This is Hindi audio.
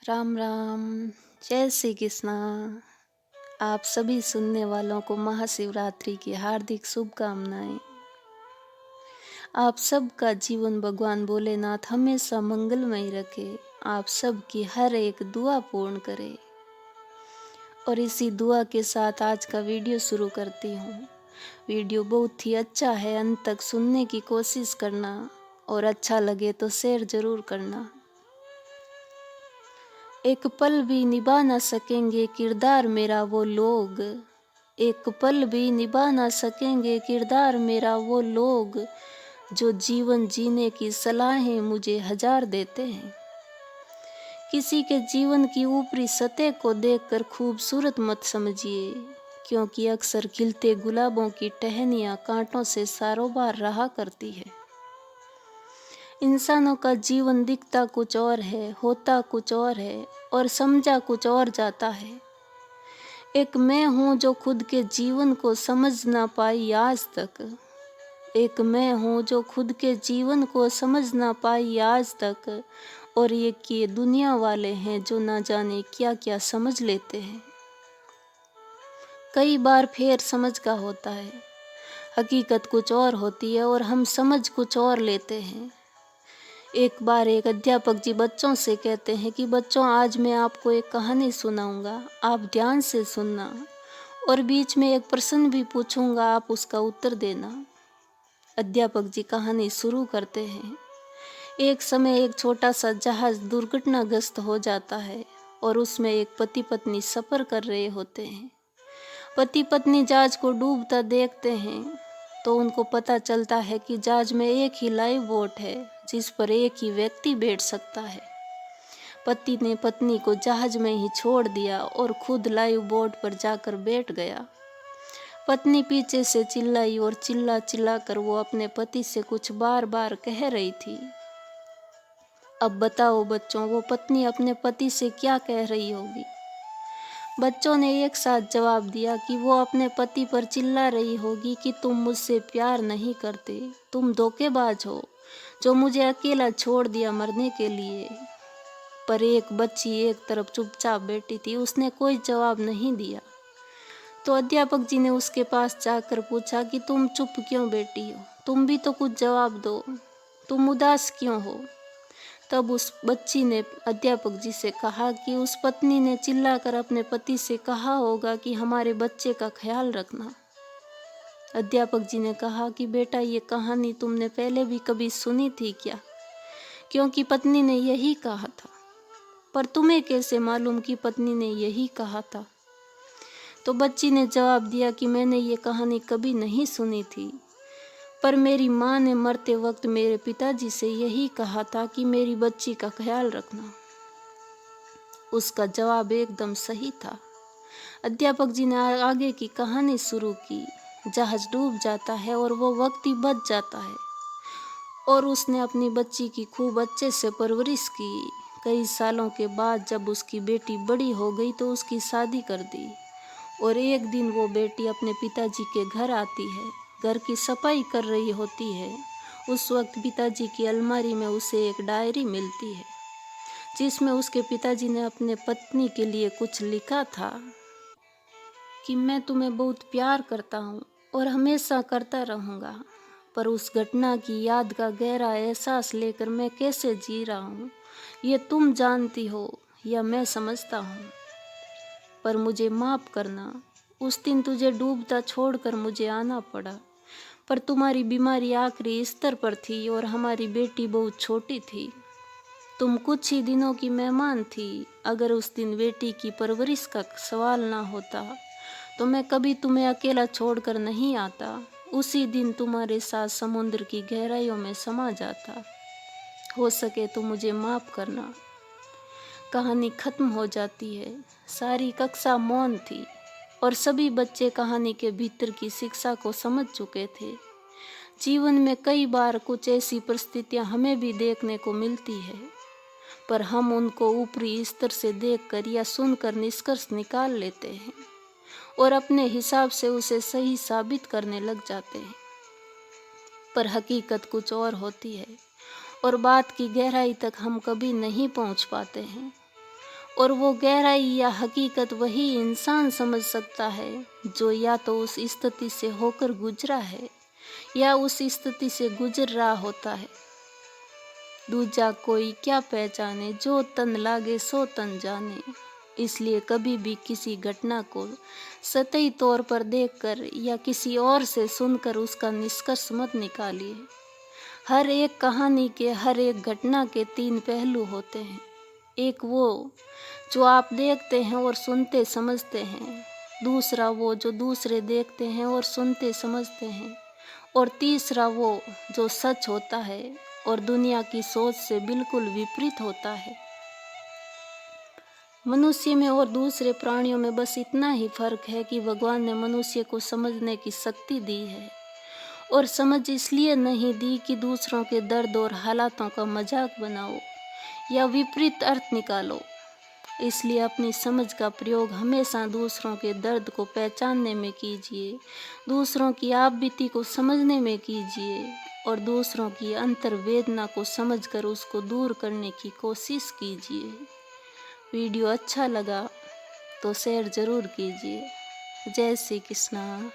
राम राम। जय श्री कृष्णा। आप सभी सुनने वालों को महाशिवरात्रि की हार्दिक शुभकामनाएं। आप सबका जीवन भगवान भोलेनाथ हमेशा मंगलमय रखे, आप सबकी हर एक दुआ पूर्ण करे। और इसी दुआ के साथ आज का वीडियो शुरू करती हूँ। वीडियो बहुत ही अच्छा है, अंत तक सुनने की कोशिश करना और अच्छा लगे तो शेयर जरूर करना। एक पल भी निभा ना सकेंगे किरदार मेरा वो लोग, एक पल भी निभा ना सकेंगे किरदार मेरा वो लोग, जो जीवन जीने की सलाहें मुझे हजार देते हैं। किसी के जीवन की ऊपरी सतह को देखकर खूबसूरत मत समझिए, क्योंकि अक्सर खिलते गुलाबों की टहनियाँ कांटों से सारोबार रहा करती है। इंसानों का जीवन दिखता कुछ और है, होता कुछ और है और समझा कुछ और जाता है। एक मैं हूँ जो खुद के जीवन को समझ ना पाई आज तक, एक मैं हूँ जो खुद के जीवन को समझ ना पाई आज तक, और ये कि दुनिया वाले हैं जो ना जाने क्या क्या समझ लेते हैं। कई बार फेर समझ का होता है, हकीकत कुछ और होती है और हम समझ कुछ और लेते हैं। एक बार एक अध्यापक जी बच्चों से कहते हैं कि बच्चों, आज मैं आपको एक कहानी सुनाऊंगा, आप ध्यान से सुनना और बीच में एक प्रश्न भी पूछूंगा, आप उसका उत्तर देना। अध्यापक जी कहानी शुरू करते हैं। एक समय एक छोटा सा जहाज दुर्घटनाग्रस्त हो जाता है और उसमें एक पति पत्नी सफर कर रहे होते हैं। पति पत्नी जहाज को डूबता देखते हैं तो उनको पता चलता है कि जहाज में एक ही लाइफ बोट है जिस पर एक ही व्यक्ति बैठ सकता है। पति ने पत्नी को जहाज में ही छोड़ दिया और खुद लाइफ बोट पर जाकर बैठ गया। पत्नी पीछे से चिल्लाई और चिल्ला चिल्ला कर वो अपने पति से कुछ बार बार कह रही थी। अब बताओ बच्चों, वो पत्नी अपने पति से क्या कह रही होगी? बच्चों ने एक साथ जवाब दिया कि वो अपने पति पर चिल्ला रही होगी कि तुम मुझसे प्यार नहीं करते, तुम धोखेबाज हो जो मुझे अकेला छोड़ दिया मरने के लिए। पर एक बच्ची एक तरफ चुपचाप बैठी थी, उसने कोई जवाब नहीं दिया। तो अध्यापक जी ने उसके पास जाकर पूछा कि तुम चुप क्यों बैठी हो, तुम भी तो कुछ जवाब दो, तुम उदास क्यों हो? तब उस बच्ची ने अध्यापक जी से कहा कि उस पत्नी ने चिल्लाकर अपने पति से कहा होगा कि हमारे बच्चे का ख्याल रखना। अध्यापक जी ने कहा कि बेटा, ये कहानी तुमने पहले भी कभी सुनी थी क्या? क्योंकि पत्नी ने यही कहा था। पर तुम्हें कैसे मालूम कि पत्नी ने यही कहा था? तो बच्ची ने जवाब दिया कि मैंने ये कहानी कभी नहीं सुनी थी, पर मेरी माँ ने मरते वक्त मेरे पिताजी से यही कहा था कि मेरी बच्ची का ख्याल रखना। उसका जवाब एकदम सही था। अध्यापक जी ने आगे की कहानी शुरू की। जहाज डूब जाता है और वो व्यक्ति बच जाता है और उसने अपनी बच्ची की खूब अच्छे से परवरिश की। कई सालों के बाद जब उसकी बेटी बड़ी हो गई तो उसकी शादी कर दी और एक दिन वो बेटी अपने पिताजी के घर आती है, घर की सफाई कर रही होती है। उस वक्त पिताजी की अलमारी में उसे एक डायरी मिलती है जिसमें उसके पिताजी ने अपने पत्नी के लिए कुछ लिखा था कि मैं तुम्हें बहुत प्यार करता हूँ और हमेशा करता रहूँगा, पर उस घटना की याद का गहरा एहसास लेकर मैं कैसे जी रहा हूँ ये तुम जानती हो या मैं समझता हूँ। पर मुझे माफ़ करना, उस दिन तुझे डूबता छोड़कर मुझे आना पड़ा, पर तुम्हारी बीमारी आखिरी स्तर पर थी और हमारी बेटी बहुत छोटी थी। तुम कुछ ही दिनों की मेहमान थी। अगर उस दिन बेटी की परवरिश का सवाल ना होता तो मैं कभी तुम्हें अकेला छोड़कर नहीं आता। उसी दिन तुम्हारे साथ समुद्र की गहराइयों में समा जाता। हो सके तो मुझे माफ़ करना। कहानी खत्म हो जाती है। सारी कक्षा मौन थी और सभी बच्चे कहानी के भीतर की शिक्षा को समझ चुके थे। जीवन में कई बार कुछ ऐसी परिस्थितियां हमें भी देखने को मिलती है, पर हम उनको ऊपरी स्तर से देखकर या सुनकर निष्कर्ष निकाल लेते हैं और अपने हिसाब से उसे सही साबित करने लग जाते हैं। पर हकीकत कुछ और होती है और बात की गहराई तक हम कभी नहीं पहुंच पाते हैं। और वो गहराई या हकीकत वही इंसान समझ सकता है जो या तो उस स्थिति से होकर गुजरा है या उस स्थिति से गुजर रहा होता है। दूजा कोई क्या पहचाने, जो तन लागे सो तन जाने। इसलिए कभी भी किसी घटना को सतही तौर पर देखकर या किसी और से सुनकर उसका निष्कर्ष मत निकालिए। हर एक कहानी के, हर एक घटना के 3 पहलू होते हैं। एक वो जो आप देखते हैं और सुनते समझते हैं, दूसरा वो जो दूसरे देखते हैं और सुनते समझते हैं, और तीसरा वो जो सच होता है और दुनिया की सोच से बिल्कुल विपरीत होता है। मनुष्य में और दूसरे प्राणियों में बस इतना ही फर्क है कि भगवान ने मनुष्य को समझने की शक्ति दी है, और समझ इसलिए नहीं दी कि दूसरों के दर्द और हालातों का मजाक बनाओ या विपरीत अर्थ निकालो। इसलिए अपनी समझ का प्रयोग हमेशा दूसरों के दर्द को पहचानने में कीजिए, दूसरों की आप बीती को समझने में कीजिए और दूसरों की अंतर्वेदना को समझकर उसको दूर करने की कोशिश कीजिए। वीडियो अच्छा लगा तो शेयर ज़रूर कीजिए। जय श्री कृष्णा।